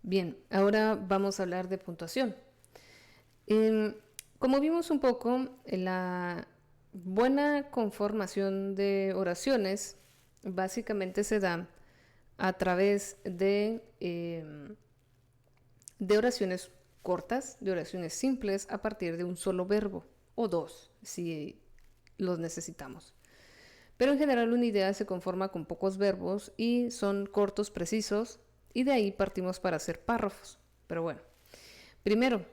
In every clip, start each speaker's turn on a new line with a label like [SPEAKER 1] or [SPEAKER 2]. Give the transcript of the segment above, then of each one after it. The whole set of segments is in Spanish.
[SPEAKER 1] Bien, ahora vamos a hablar de puntuación. Como vimos un poco, la buena conformación de oraciones básicamente se da a través de oraciones cortas, de oraciones simples a partir de un solo verbo o dos, si los necesitamos. Pero en general una idea se conforma con pocos verbos y son cortos, precisos, y de ahí partimos para hacer párrafos. Pero bueno, primero,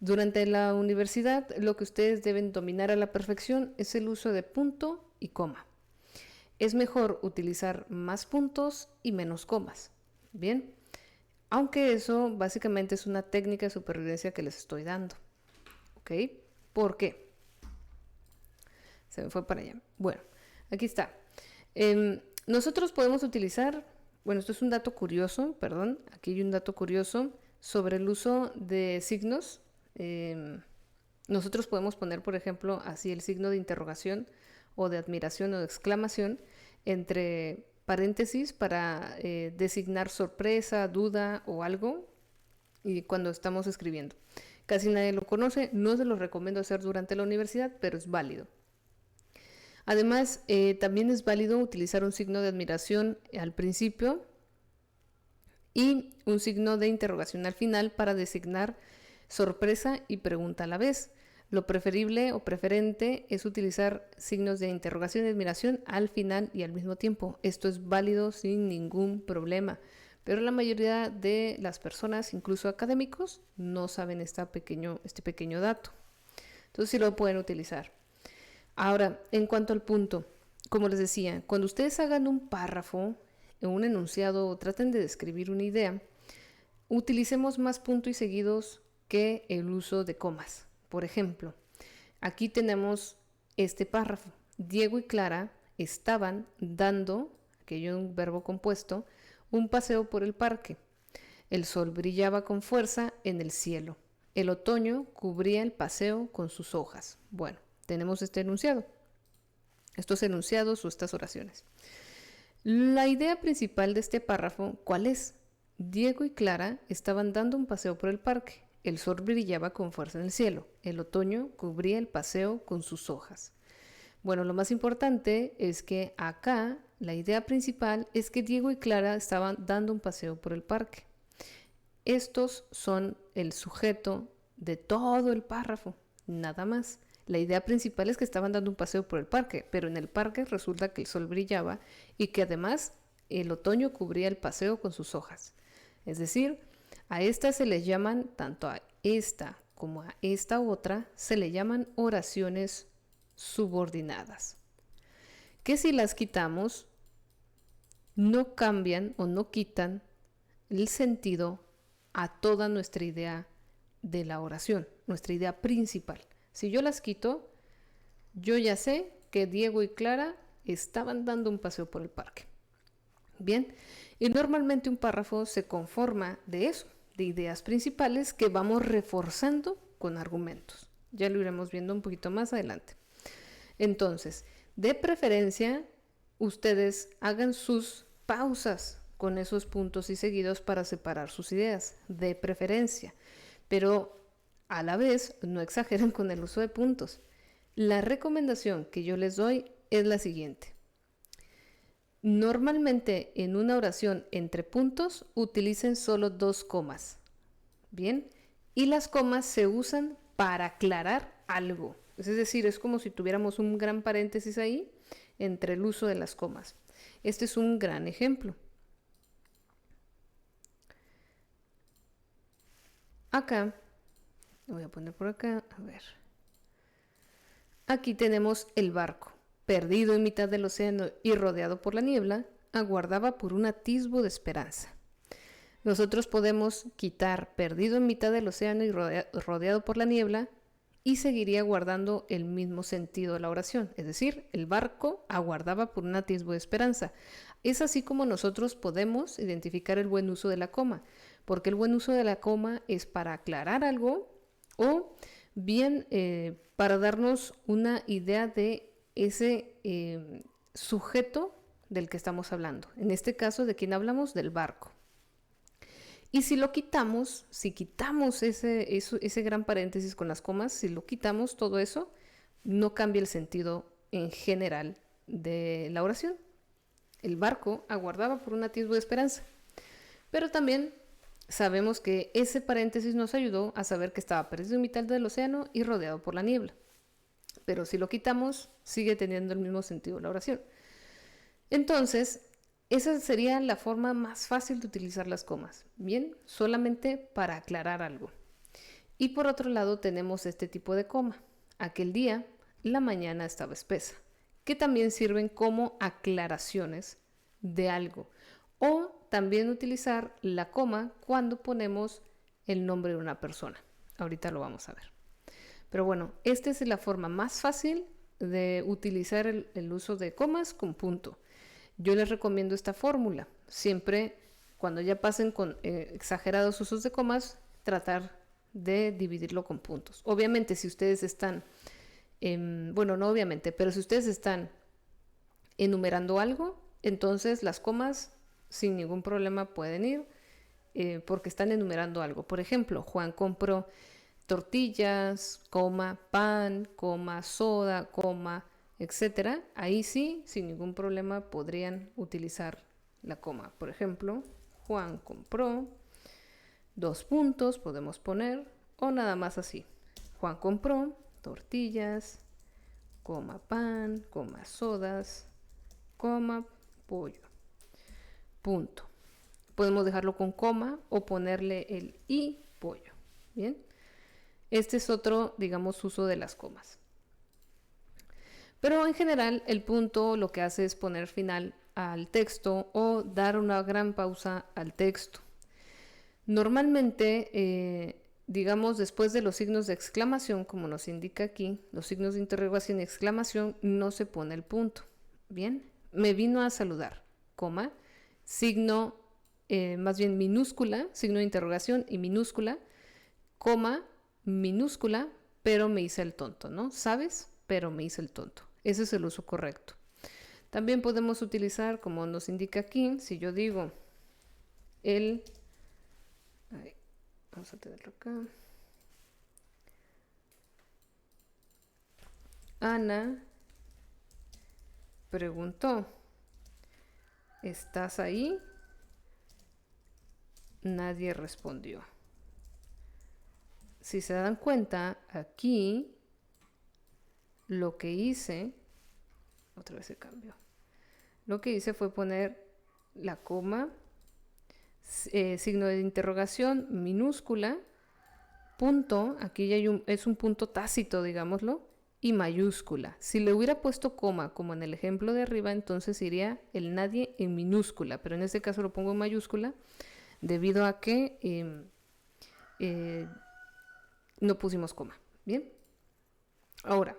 [SPEAKER 1] durante la universidad lo que ustedes deben dominar a la perfección es el uso de punto y coma. Es mejor utilizar más puntos y menos comas. Bien, aunque eso básicamente es una técnica de supervivencia que les estoy dando. ¿Ok? ¿Por qué? Se me fue para allá. Bueno, aquí está. Nosotros podemos utilizar, bueno, esto es un dato curioso, perdón, aquí hay un dato curioso sobre el uso de signos. Nosotros podemos poner, por ejemplo, así el signo de interrogación o de admiración o de exclamación entre paréntesis para designar sorpresa, duda o algo y cuando estamos escribiendo. Casi nadie lo conoce, no se lo recomiendo hacer durante la universidad, pero es válido. Además, también es válido utilizar un signo de admiración al principio y un signo de interrogación al final para designar sorpresa y pregunta a la vez. Lo preferible o preferente es utilizar signos de interrogación y admiración al final y al mismo tiempo. Esto es válido sin ningún problema, pero la mayoría de las personas, incluso académicos, no saben este pequeño dato. Entonces sí lo pueden utilizar. Ahora, en cuanto al punto, como les decía, cuando ustedes hagan un párrafo, un enunciado o traten de describir una idea, utilicemos más puntos y seguidos que el uso de comas. Por ejemplo, aquí tenemos este párrafo. Diego y Clara estaban dando, aquello es un verbo compuesto, un paseo por el parque. El sol brillaba con fuerza en el cielo. El otoño cubría el paseo con sus hojas. Bueno, tenemos este enunciado, estos enunciados o estas oraciones. La idea principal de este párrafo, ¿cuál es? Diego y Clara estaban dando un paseo por el parque. El sol brillaba con fuerza en el cielo. El otoño cubría el paseo con sus hojas. Bueno, lo más importante es que acá la idea principal es que Diego y Clara estaban dando un paseo por el parque. Estos son el sujeto de todo el párrafo, nada más. La idea principal es que estaban dando un paseo por el parque, pero en el parque resulta que el sol brillaba y que además el otoño cubría el paseo con sus hojas. Es decir, a estas se les llaman, tanto a esta como a esta otra, se le llaman oraciones subordinadas. Que si las quitamos, no cambian o no quitan el sentido a toda nuestra idea de la oración, nuestra idea principal. Si yo las quito, yo ya sé que Diego y Clara estaban dando un paseo por el parque. Bien, y normalmente un párrafo se conforma de eso, de ideas principales que vamos reforzando con argumentos. Ya lo iremos viendo un poquito más adelante. Entonces, de preferencia, ustedes hagan sus pausas con esos puntos y seguidos para separar sus ideas, de preferencia. Pero a la vez, no exageren con el uso de puntos. La recomendación que yo les doy es la siguiente. Normalmente en una oración entre puntos utilicen solo 2 comas. Bien, y las comas se usan para aclarar algo. Es decir, es como si tuviéramos un gran paréntesis ahí entre el uso de las comas. Este es un gran ejemplo. Acá, lo voy a poner por acá, a ver. Aquí tenemos el barco, perdido en mitad del océano y rodeado por la niebla, aguardaba por un atisbo de esperanza. Nosotros podemos quitar perdido en mitad del océano y rodeado por la niebla y seguiría guardando el mismo sentido de la oración. Es decir, el barco aguardaba por un atisbo de esperanza. Es así como nosotros podemos identificar el buen uso de la coma, porque el buen uso de la coma es para aclarar algo o bien para darnos una idea de ese sujeto del que estamos hablando. En este caso, ¿de quién hablamos? Del barco. Y si lo quitamos, si quitamos ese gran paréntesis con las comas, si lo quitamos todo eso, no cambia el sentido en general de la oración. El barco aguardaba por un atisbo de esperanza. Pero también sabemos que ese paréntesis nos ayudó a saber que estaba perdido en mitad del océano y rodeado por la niebla. Pero si lo quitamos, sigue teniendo el mismo sentido la oración. Entonces, esa sería la forma más fácil de utilizar las comas. Bien, solamente para aclarar algo. Y por otro lado tenemos este tipo de coma. Aquel día, la mañana estaba espesa, que también sirven como aclaraciones de algo. O también utilizar la coma cuando ponemos el nombre de una persona. Ahorita lo vamos a ver. Pero bueno, esta es la forma más fácil de utilizar el uso de comas con punto. Yo les recomiendo esta fórmula. Siempre, cuando ya pasen con exagerados usos de comas, tratar de dividirlo con puntos. Obviamente, si ustedes están, bueno, no obviamente, pero si ustedes están enumerando algo, entonces las comas sin ningún problema pueden ir porque están enumerando algo. Por ejemplo, Juan compró tortillas, coma, pan, coma, soda, coma, etcétera. Ahí sí, sin ningún problema, podrían utilizar la coma. Por ejemplo, Juan compró, 2 puntos podemos poner, o nada más así. Juan compró tortillas, coma, pan, coma, sodas, coma, pollo. Punto. Podemos dejarlo con coma o ponerle el y pollo. Bien. Este es otro, digamos, uso de las comas. Pero en general el punto lo que hace es poner final al texto o dar una gran pausa al texto. Normalmente, digamos, después de los signos de exclamación, como nos indica aquí, los signos de interrogación y exclamación, no se pone el punto. Bien, me vino a saludar, coma, signo, más bien minúscula, signo de interrogación y minúscula, coma, minúscula, pero me hice el tonto, ¿no? ¿Sabes? Pero me hice el tonto. Ese es el uso correcto. También podemos utilizar, como nos indica aquí, si yo digo el... Ahí, vamos a tenerlo acá. Ana preguntó, ¿estás ahí? Nadie respondió. Si se dan cuenta, aquí lo que hice, otra vez se cambió, lo que hice fue poner la coma, signo de interrogación minúscula, punto, aquí ya hay es un punto tácito, digámoslo, y mayúscula. Si le hubiera puesto coma, como en el ejemplo de arriba, entonces iría el nadie en minúscula, pero en este caso lo pongo en mayúscula, debido a que no pusimos coma. Bien. Ahora,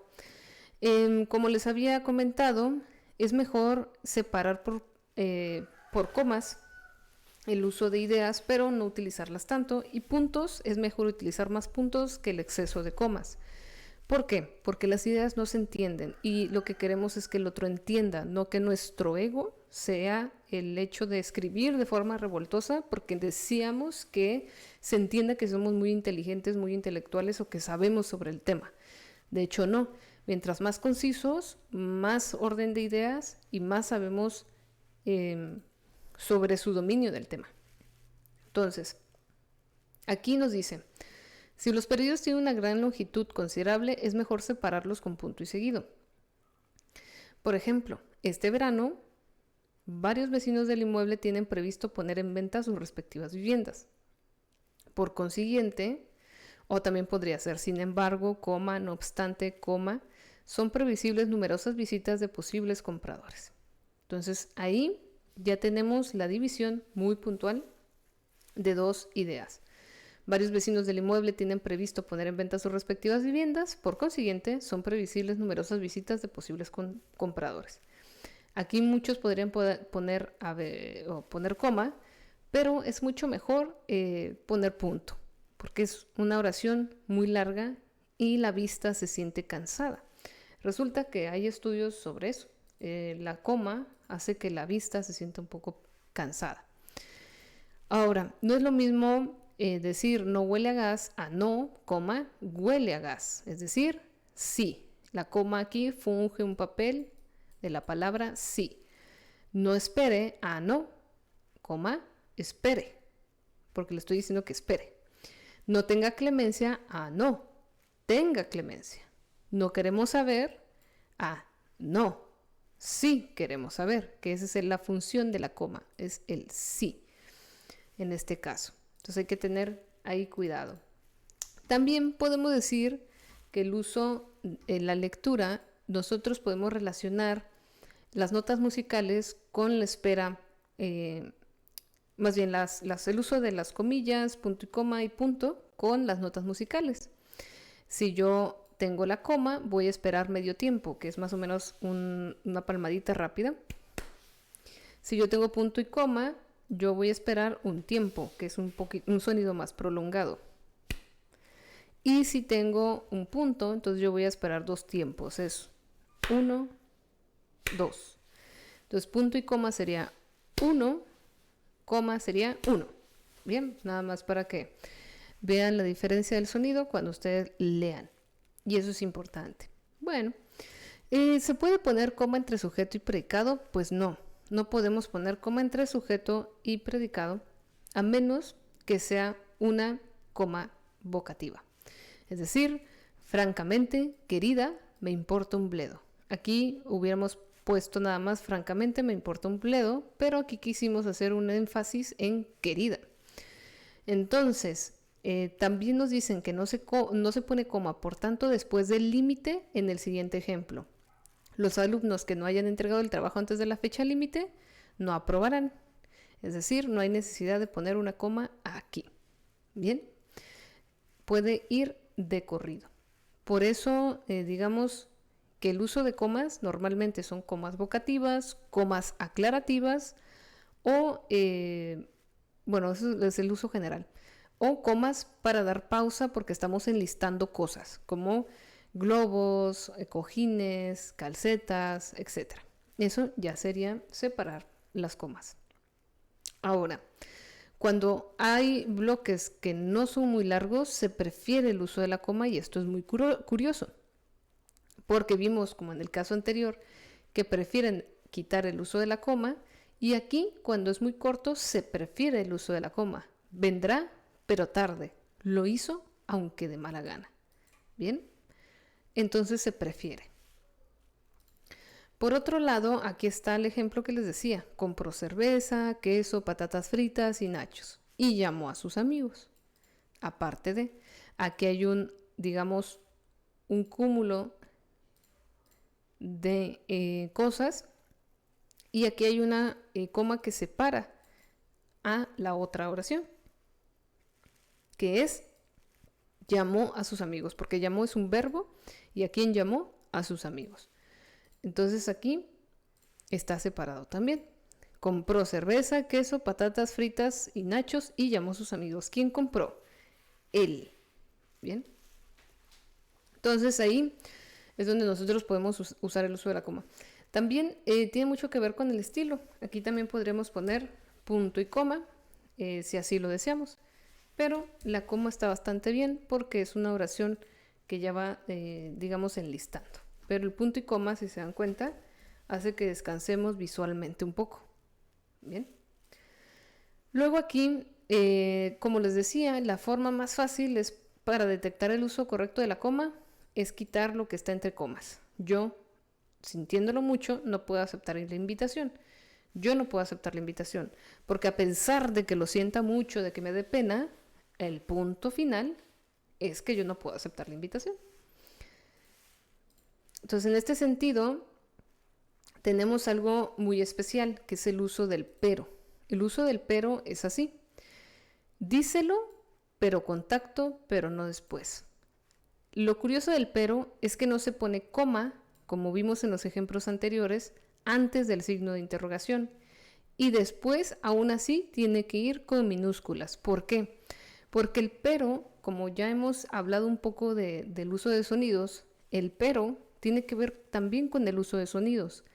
[SPEAKER 1] como les había comentado, es mejor separar por comas el uso de ideas, pero no utilizarlas tanto. Y puntos, es mejor utilizar más puntos que el exceso de comas. ¿Por qué? Porque las ideas no se entienden y lo que queremos es que el otro entienda, no que nuestro ego sea el hecho de escribir de forma revoltosa, porque decíamos que se entienda que somos muy inteligentes, muy intelectuales o que sabemos sobre el tema. De hecho, no. Mientras más concisos, más orden de ideas y más sabemos sobre su dominio del tema. Entonces, aquí nos dice, si los periodos tienen una gran longitud considerable, es mejor separarlos con punto y seguido. Por ejemplo, este verano, varios vecinos del inmueble tienen previsto poner en venta sus respectivas viviendas. Por consiguiente, o también podría ser, sin embargo, coma, no obstante, coma, son previsibles numerosas visitas de posibles compradores. Entonces, ahí ya tenemos la división muy puntual de 2 ideas. Varios vecinos del inmueble tienen previsto poner en venta sus respectivas viviendas, por consiguiente, son previsibles numerosas visitas de posibles compradores. Aquí muchos podrían poner coma, pero es mucho mejor poner punto, porque es una oración muy larga y la vista se siente cansada. Resulta que hay estudios sobre eso. La coma hace que la vista se sienta un poco cansada. Ahora, no es lo mismo decir no huele a gas a no, coma, huele a gas. Es decir, sí. La coma aquí funge un papel de la palabra sí. No espere a no, coma, espere. Porque le estoy diciendo que espere. No tenga clemencia a no, tenga clemencia. No queremos saber a no, sí queremos saber, que esa es la función de la coma, es el sí en este caso. Entonces hay que tener ahí cuidado. También podemos decir que el uso en la lectura, nosotros podemos relacionar las notas musicales con la espera, más bien el uso de las comillas, punto y coma y punto con las notas musicales. Si yo tengo la coma, voy a esperar medio tiempo, que es más o menos una palmadita rápida. Si yo tengo punto y coma, yo voy a esperar un tiempo, que es un sonido más prolongado. Y si tengo un punto, entonces yo voy a esperar 2 tiempos. Es 1, 2. Entonces punto y coma sería 1, coma sería 1. Bien, nada más para que vean la diferencia del sonido cuando ustedes lean. Y eso es importante. Bueno, ¿se puede poner coma entre sujeto y predicado? Pues no. No podemos poner coma entre sujeto y predicado a menos que sea una coma vocativa. Es decir, francamente, querida, me importa un bledo. Aquí hubiéramos puesto nada más, francamente, me importa un bledo, pero aquí quisimos hacer un énfasis en querida. Entonces, también nos dicen que no se pone coma, por tanto, después del límite en el siguiente ejemplo. Los alumnos que no hayan entregado el trabajo antes de la fecha límite no aprobarán. Es decir, no hay necesidad de poner una coma aquí. Bien, puede ir de corrido. Por eso, digamos que el uso de comas normalmente son comas vocativas, comas aclarativas o, bueno, eso es el uso general. O comas para dar pausa porque estamos enlistando cosas, como globos, cojines, calcetas, etc. Eso ya sería separar las comas. Ahora, cuando hay bloques que no son muy largos, se prefiere el uso de la coma y esto es muy curioso, porque vimos, como en el caso anterior, que prefieren quitar el uso de la coma y aquí, cuando es muy corto, se prefiere el uso de la coma. Vendrá, pero tarde. Lo hizo, aunque de mala gana. ¿Bien? Entonces se prefiere. Por otro lado, aquí está el ejemplo que les decía. Compró cerveza, queso, patatas fritas y nachos. Y llamó a sus amigos. Aparte de, aquí hay digamos, un cúmulo de cosas. Y aquí hay una coma que separa a la otra oración. Que es, llamó a sus amigos. Porque llamó es un verbo. ¿Y a quién llamó? A sus amigos. Entonces aquí está separado también. Compró cerveza, queso, patatas fritas y nachos y llamó a sus amigos. ¿Quién compró? Él. Bien. Entonces ahí es donde nosotros podemos usar el uso de la coma. También tiene mucho que ver con el estilo. Aquí también podremos poner punto y coma, si así lo deseamos. Pero la coma está bastante bien porque es una oración que ya va, digamos, enlistando. Pero el punto y coma, si se dan cuenta, hace que descansemos visualmente un poco. Bien. Luego aquí, como les decía, la forma más fácil es para detectar el uso correcto de la coma, es quitar lo que está entre comas. Yo, sintiéndolo mucho, no puedo aceptar la invitación. Yo no puedo aceptar la invitación, porque a pesar de que lo sienta mucho, de que me dé pena, el punto final es que yo no puedo aceptar la invitación. Entonces, en este sentido, tenemos algo muy especial, que es el uso del pero. El uso del pero es así. Díselo, pero con tacto, pero no después. Lo curioso del pero es que no se pone coma, como vimos en los ejemplos anteriores, antes del signo de interrogación. Y después, aún así, tiene que ir con minúsculas. ¿Por qué? Porque el pero, como ya hemos hablado un poco del uso de sonidos, el pero tiene que ver también con el uso de sonidos.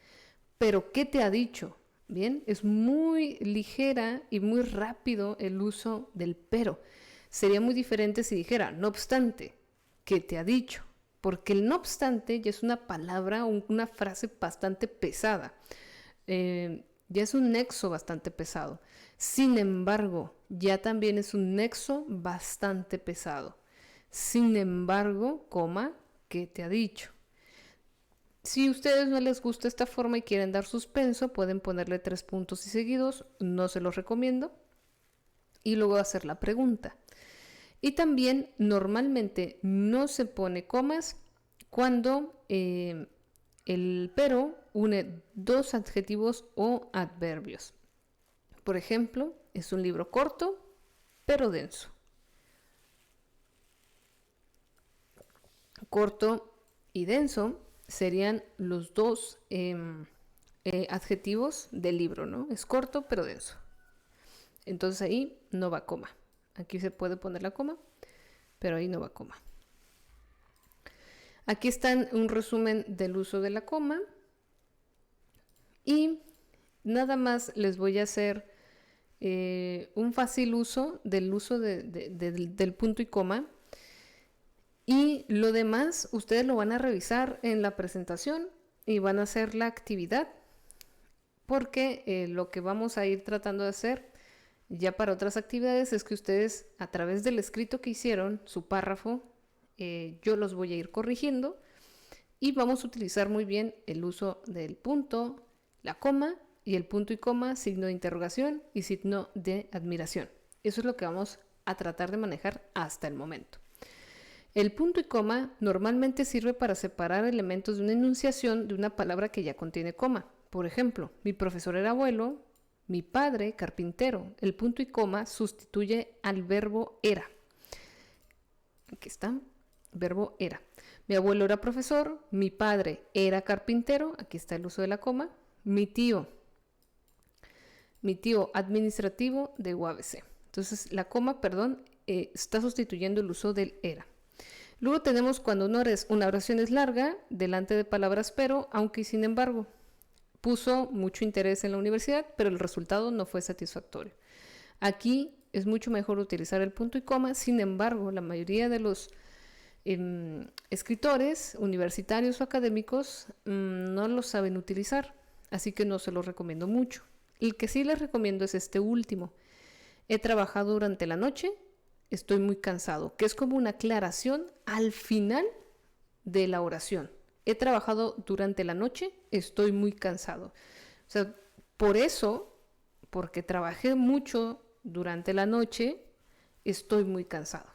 [SPEAKER 1] ¿Pero qué te ha dicho? Bien, es muy ligera y muy rápido el uso del pero. Sería muy diferente si dijera, no obstante, ¿qué te ha dicho? Porque el no obstante ya es una palabra, una frase bastante pesada. Ya es un nexo bastante pesado. Sin embargo, ya también es un nexo bastante pesado. Sin embargo, coma, ¿qué te ha dicho? Si a ustedes no les gusta esta forma y quieren dar suspenso, pueden ponerle 3 puntos y seguidos, no se los recomiendo, y luego hacer la pregunta. Y también normalmente no se pone comas cuando el pero une dos adjetivos o adverbios. Por ejemplo, es un libro corto, pero denso. Corto y denso serían los dos adjetivos del libro, ¿no? Es corto, pero denso. Entonces ahí no va coma. Aquí se puede poner la coma, pero ahí no va coma. Aquí está un resumen del uso de la coma. Y nada más les voy a hacer un fácil uso del uso del punto y coma. Y lo demás ustedes lo van a revisar en la presentación y van a hacer la actividad. Porque lo que vamos a ir tratando de hacer ya para otras actividades es que ustedes a través del escrito que hicieron, su párrafo, yo los voy a ir corrigiendo y vamos a utilizar muy bien el uso del punto, la coma y el punto y coma, signo de interrogación y signo de admiración. Eso es lo que vamos a tratar de manejar hasta el momento. El punto y coma normalmente sirve para separar elementos de una enunciación de una palabra que ya contiene coma. Por ejemplo, mi profesor era abuelo, mi padre carpintero. El punto y coma sustituye al verbo era. Aquí está, verbo era. Mi abuelo era profesor, mi padre era carpintero. Aquí está el uso de la coma. Mi tío administrativo de UABC. Entonces, la coma, está sustituyendo el uso del era. Luego tenemos cuando una oración es larga, delante de palabras pero, aunque y sin embargo. Puso mucho interés en la universidad, pero el resultado no fue satisfactorio. Aquí es mucho mejor utilizar el punto y coma, sin embargo, la mayoría de los escritores universitarios o académicos no lo saben utilizar, así que no se los recomiendo mucho. El que sí les recomiendo es este último. He trabajado durante la noche, estoy muy cansado, que es como una aclaración al final de la oración. He trabajado durante la noche, estoy muy cansado. O sea, por eso, porque trabajé mucho durante la noche, estoy muy cansado.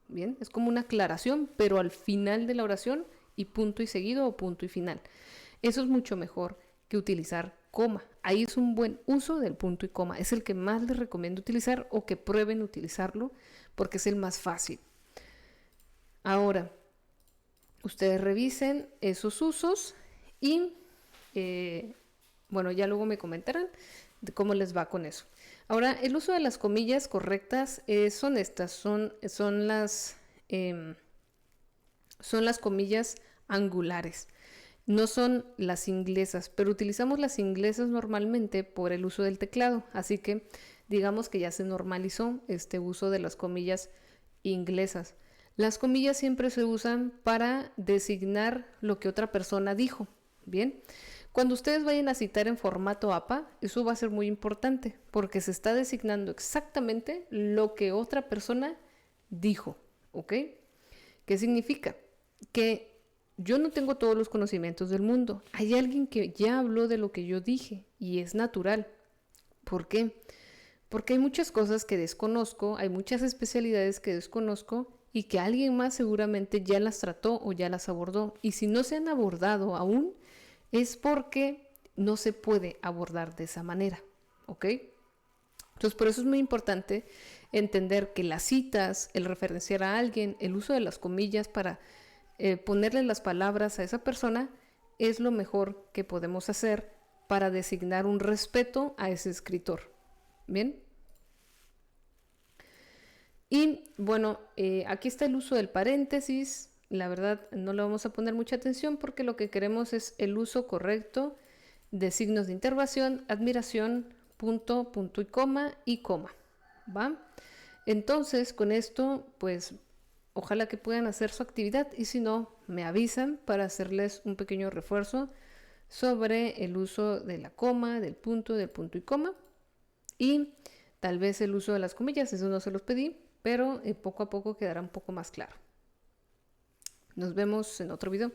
[SPEAKER 1] Bien, es como una aclaración, pero al final de la oración y punto y seguido o punto y final. Eso es mucho mejor que utilizar coma. Ahí es un buen uso del punto y coma. Es el que más les recomiendo utilizar o que prueben utilizarlo porque es el más fácil. Ahora, ustedes revisen esos usos y ya luego me comentarán de cómo les va con eso. Ahora, el uso de las comillas correctas son estas, son las comillas angulares. No son las inglesas, pero utilizamos las inglesas normalmente por el uso del teclado, así que digamos que ya se normalizó este uso de las comillas inglesas. Las comillas siempre se usan para designar lo que otra persona dijo. Bien, cuando ustedes vayan a citar en formato APA, eso va a ser muy importante porque se está designando exactamente lo que otra persona dijo. ¿Ok? ¿Qué significa? Que yo no tengo todos los conocimientos del mundo. Hay alguien que ya habló de lo que yo dije y es natural. ¿Por qué? Porque hay muchas cosas que desconozco, hay muchas especialidades que desconozco y que alguien más seguramente ya las trató o ya las abordó. Y si no se han abordado aún, es porque no se puede abordar de esa manera, ¿ok? Entonces, por eso es muy importante entender que las citas, el referenciar a alguien, el uso de las comillas para ponerle las palabras a esa persona es lo mejor que podemos hacer para designar un respeto a ese escritor. ¿Bien? Y bueno, aquí está el uso del paréntesis. La verdad no le vamos a poner mucha atención porque lo que queremos es el uso correcto de signos de interrogación, admiración, punto, punto y coma, ¿va? Entonces, con esto, pues, ojalá que puedan hacer su actividad y si no, me avisan para hacerles un pequeño refuerzo sobre el uso de la coma, del punto y coma y tal vez el uso de las comillas, eso no se los pedí, pero poco a poco quedará un poco más claro. Nos vemos en otro video.